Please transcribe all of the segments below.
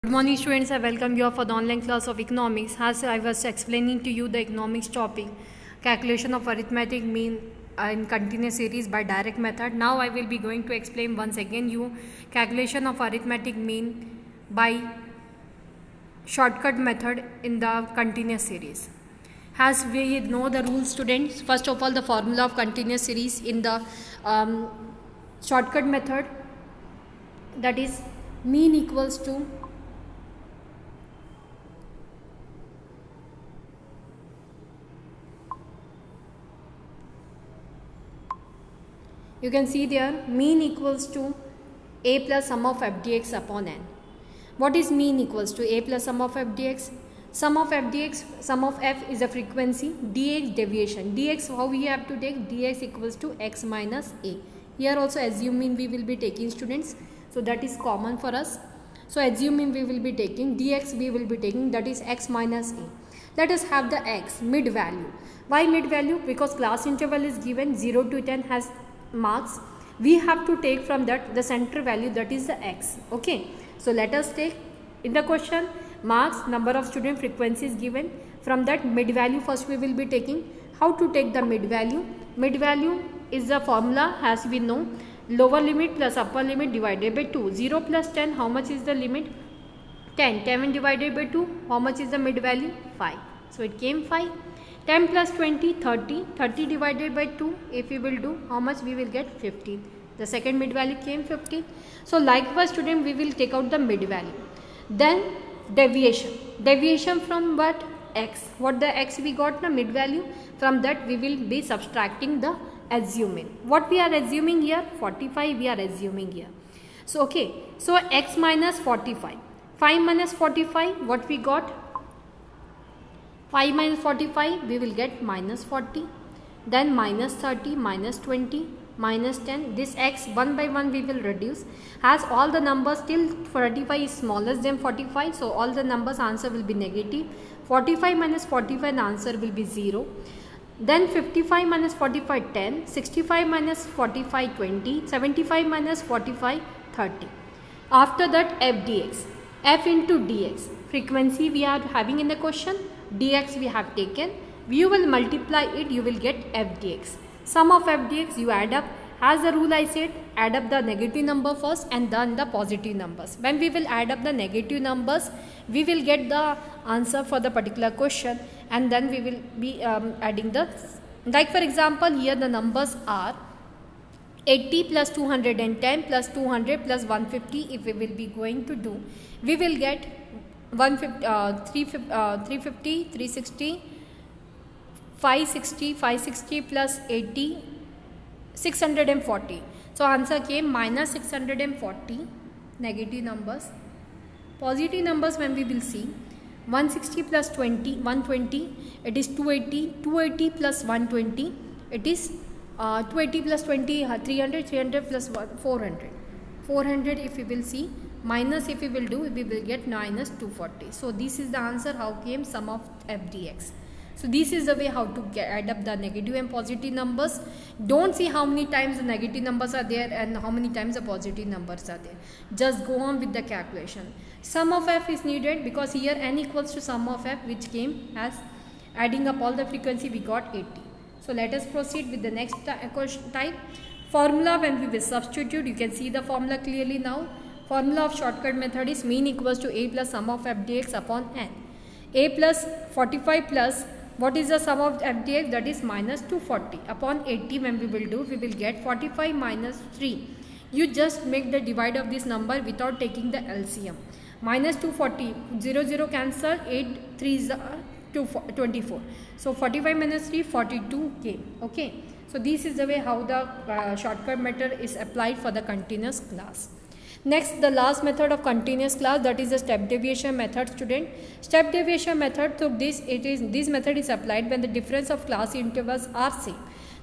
Good morning students, I welcome you for the online class of economics. As I was explaining to you the economics topic, calculation of arithmetic mean in continuous series by direct method. Now I will be going to explain once again you calculation of arithmetic mean by shortcut method in the continuous series. As we know the rules students, first of all the formula of continuous series in the shortcut method, that is mean equals to you can see there mean equals to a plus sum of f dx upon n. What is mean equals to a plus sum of f dx? Sum of f dx, sum of f is a frequency, dx deviation. Dx, how we have to take? Dx equals to x minus a. Here also assuming we will be taking students, so that is common for us. So assuming we will be taking dx, we will be taking, that is x minus a. Let us have the x mid value. Why mid value? Because class interval is given 0 to 10 has marks. We have to take from that the center value, that is the x. Okay, so let us take in the question marks, number of student, frequency is given. From that mid value first we will be taking. How to take the mid value? Mid value is the formula as we know, lower limit plus upper limit divided by 2. 0 plus 10, how much is the limit? 10. 10 divided by 2, how much is the mid value? 5. So it came 5. 10 plus 20, 30. 30 divided by 2, if we will do, how much we will get? 15. The second mid value came 15. So likewise student, we will take out the mid value. Then deviation. Deviation from what? X. What the x we got the mid value? From that we will be subtracting the assuming. What we are assuming here? 45 we are assuming here. So okay. So x minus 45. 5 minus 45, what we got? 5 minus 45, we will get minus 40. Then minus 30, minus 20, minus 10. This x one by one we will reduce. As all the numbers till 45 is smallest than 45, so all the numbers answer will be negative. 45 minus 45, the answer will be 0. Then 55 minus 45, 10. 65 minus 45, 20. 75 minus 45, 30. After that f dx. F into dx. Frequency we are having in the question. Dx we have taken. You will multiply it, you will get f dx. Sum of f dx you add up. As the rule I said, add up the negative number first and then the positive numbers. When we will add up the negative numbers, we will get the answer for the particular question, and then we will be adding the, like for example here the numbers are 80 plus 210 plus 200 plus 150. If we will be going to do, we will get 350, 360, 560 plus 80, 640. So answer came minus 640. Negative numbers. Positive numbers when we will see 160 plus 20, 120, it is 280. 280 plus 120, it is 280 plus 20, 300, 300 plus 400. 400 if we will see, minus if we will do, we will get minus 240. So this is the answer how came sum of f dx. So this is the way how to add up the negative and positive numbers. Don't see how many times the negative numbers are there and how many times the positive numbers are there. Just go on with the calculation. Sum of f is needed because here n equals to sum of f, which came as adding up all the frequency, we got 80. So let us proceed with the next question type. Formula when we will substitute, you can see the formula clearly now. Formula of shortcut method is mean equals to a plus sum of f dx upon n. A plus 45 plus, what is the sum of f dx? That is minus 240 upon 80. When we will do, we will get 45 minus 3. You just make the divide of this number without taking the LCM. Minus 240, 0 cancel, 8 3s are 24. So 45 minus 3, 42 came. Okay. So this is the way how the shortcut method is applied for the continuous class. Next, the last method of continuous class, that is the step deviation method student. Step deviation method, so this method is applied when the difference of class intervals are same.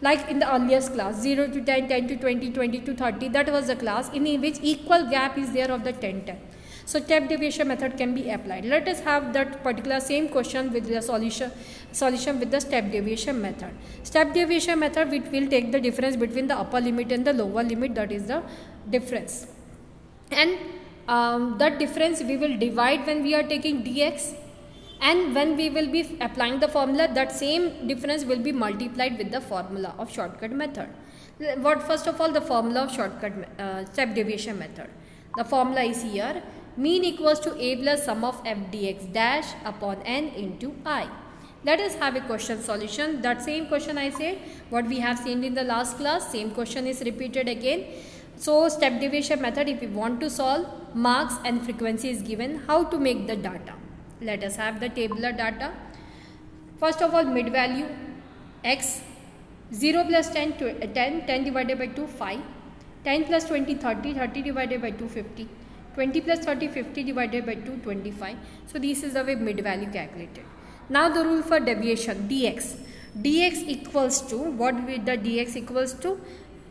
Like in the earliest class 0 to 10, 10 to 20, 20 to 30, that was the class in which equal gap is there of the 10, 10. So step deviation method can be applied. Let us have that particular same question with the solution with the step deviation method. Step deviation method, which will take the difference between the upper limit and the lower limit, that is the difference. And that difference we will divide when we are taking dx, and when we will be applying the formula, that same difference will be multiplied with the formula of shortcut method. What first of all, the formula of shortcut step deviation method. The formula is here: mean equals to a plus sum of f dx dash upon n into I. Let us have a question solution. That same question I said, what we have seen in the last class, same question is repeated again. So step deviation method, if we want to solve, marks and frequency is given. How to make the data? Let us have the tabular data. First of all, mid value x, 0 plus 10, 10 divided by 2, 5. 10 plus 20, 30, 30 divided by 2, 50. 20 plus 30, 50 divided by 2, 25. So this is the way mid value calculated. Now the rule for deviation, dx. dx equals to, what with the dx equals to?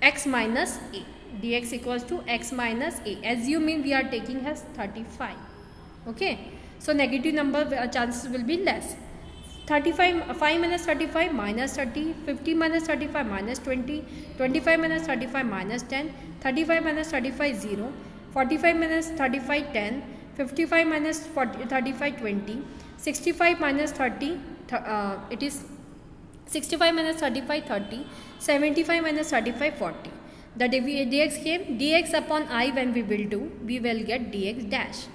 X minus a. dx equals to x minus a. Assuming we are taking as 35. Okay. So negative number chances will be less. 35, 5 minus 35 minus 30, 50 minus 35 minus 20, 25 minus 35 minus 10, 35 minus 35 0, 45 minus 35 10, 55 minus 40, 35 20, 65 minus 30, it is 65 minus 35 30, 75 minus 35 40. The dx came, dx upon I when we will do, we will get dx dash.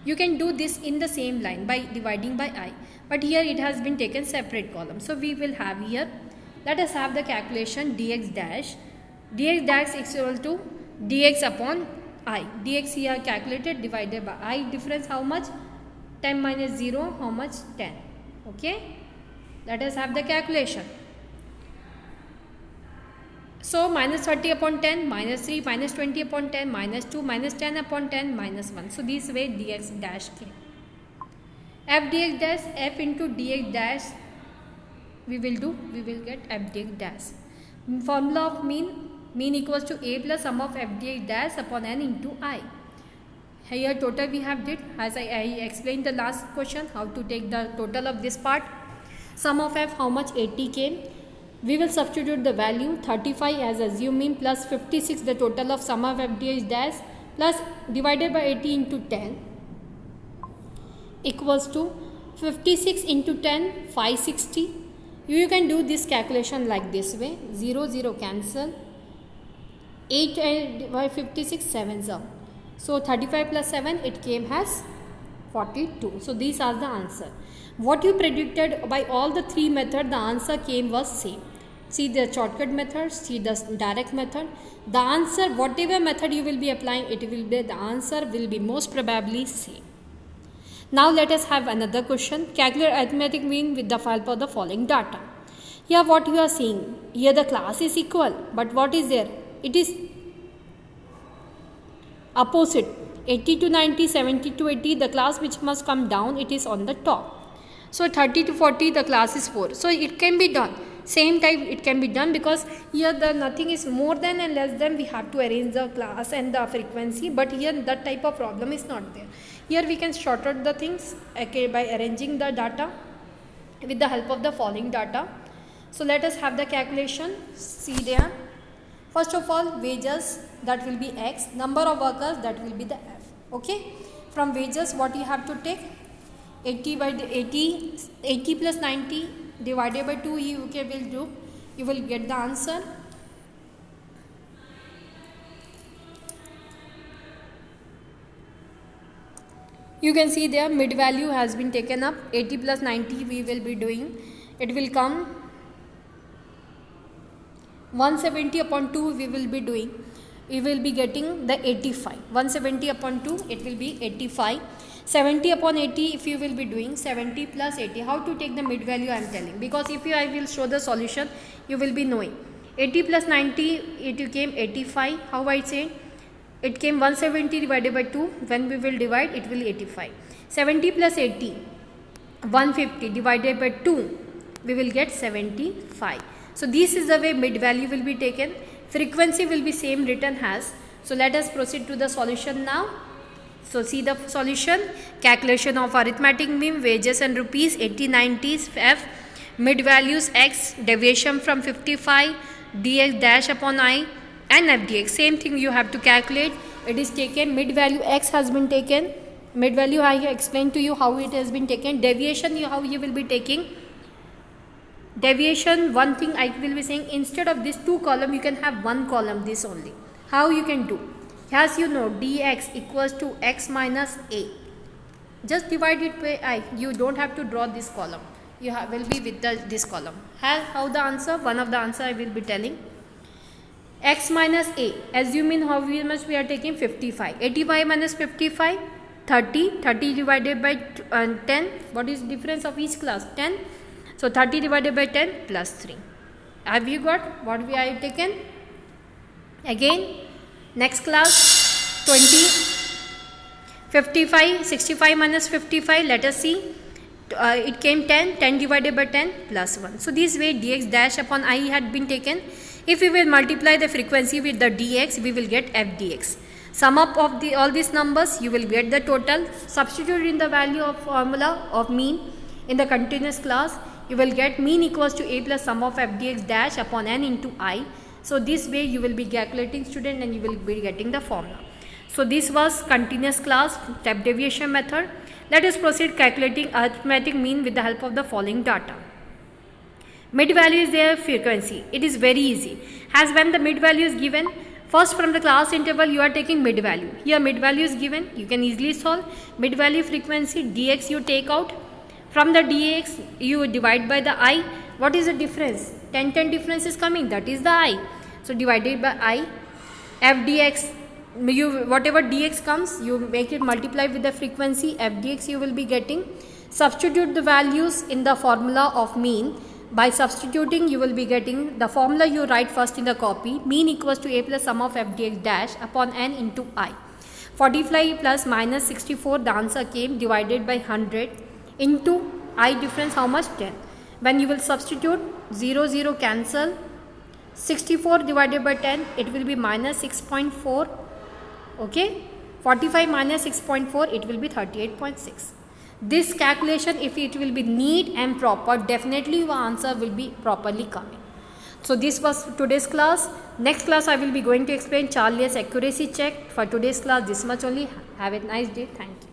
You can do this in the same line by dividing by I, but here it has been taken separate column. So we will have here, let us have the calculation dx dash. dx dash is equal to dx upon I. dx here calculated divided by I. Difference how much? 10 minus 0, how much? 10. Okay. Let us have the calculation. So minus 30 upon 10, minus 3, minus 20 upon 10, minus 2, minus 10 upon 10, minus 1. So this way dx dash came. F dx dash, f into dx dash we will get f dx dash. Formula of mean equals to a plus sum of f dx dash upon n into I. Here total we have did, as I explained the last question, how to take the total of this part. Sum of f, how much? 80 came. We will substitute the value 35 as assuming plus 56, the total of sum of f dx dash, plus divided by 80 into 10 equals to 56 into 10, 560. You can do this calculation like this way: 0 0 cancel, 8 by 56, 7 0. So 35 plus 7, it came as 42. So these are the answer. What you predicted by all the three methods, the answer came was same. See the shortcut method, see the direct method. The answer, whatever method you will be applying, it will be, the answer will be most probably same. Now let us have another question. Calculate arithmetic mean with the help of the following data. Here what you are seeing, here the class is equal, but what is there? It is opposite. 80 to 90, 70 to 80, the class which must come down, it is on the top. So 30 to 40, the class is 4. So it can be done. Same type it can be done, because here the nothing is more than and less than, we have to arrange the class and the frequency, but here that type of problem is not there. Here we can shorten the things, okay, by arranging the data with the help of the following data. So let us have the calculation. See there. First of all, wages, that will be x, number of workers, that will be the f. Okay. From wages, what you have to take? 80 by 80 plus 90 divided by 2, you will do, you will get the answer. You can see there mid value has been taken up. 80 plus 90 we will be doing, it will come 170 upon 2 we will be doing, we will be getting the 85. 170 upon 2, it will be 85. 70 upon 80, if you will be doing 70 plus 80. How to take the mid value I am telling, because if I will show the solution, you will be knowing. 80 plus 90, it came 85. How I say? It came 170 divided by 2. When we will divide, it will be 85. 70 plus 80, 150 divided by 2, we will get 75. So this is the way mid value will be taken. Frequency will be same written as. So let us proceed to the solution now. So see the solution. Calculation of arithmetic mean, wages and rupees, 80, 90s, f, mid values x, deviation from 55, dx dash upon I, and f dx. Same thing you have to calculate. it is taken, mid value x has been taken. Mid value I have explained to you how it has been taken. Deviation, how you will be taking. Deviation, one thing I will be saying, instead of this 2 column you can have 1 column, this only. How you can do? As you know, dx equals to x minus a. Just divide it by I. You don't have to draw this column. You will be with this column. How the answer? One of the answer I will be telling. X minus a. Assuming how much we are taking? 55. 85 minus 55. 30. 30 divided by 10. What is difference of each class? 10. So 30 divided by 10 plus 3. Have you got what we have taken? Again, next class 20. 55, 65 minus 55, let us see. It came 10, 10 divided by 10 plus 1. So this way dx dash upon I had been taken. If we will multiply the frequency with the dx, we will get f dx. Sum up of all these numbers, you will get the total. Substitute in the value of formula of mean in the continuous class. You will get mean equals to a plus sum of f dx dash upon n into I. So this way you will be calculating, student, and you will be getting the formula. So this was continuous class step deviation method. Let us proceed calculating arithmetic mean with the help of the following data. Mid value is their frequency. It is very easy. As when the mid value is given, first from the class interval you are taking mid value. Here mid value is given. You can easily solve. Mid value frequency dx you take out. From the dx you divide by the I. What is the difference? 10 difference is coming. That is the I. So divided by I. F dx. Whatever dx comes, you make it multiply with the frequency f dx you will be getting. Substitute the values in the formula of mean. By substituting you will be getting the formula you write first in the copy. Mean equals to a plus sum of f dx dash upon n into I. 45 plus minus 64, the answer came, divided by 100 into I difference how much? 10. When you will substitute, 0 cancel. 64 divided by 10, it will be minus 6.4. Okay, 45 minus 6.4, it will be 38.6. This calculation, if it will be neat and proper, definitely your answer will be properly coming. So this was today's class. Next class I will be going to explain Charlius accuracy check. For today's class this much only. Have a nice day. Thank you.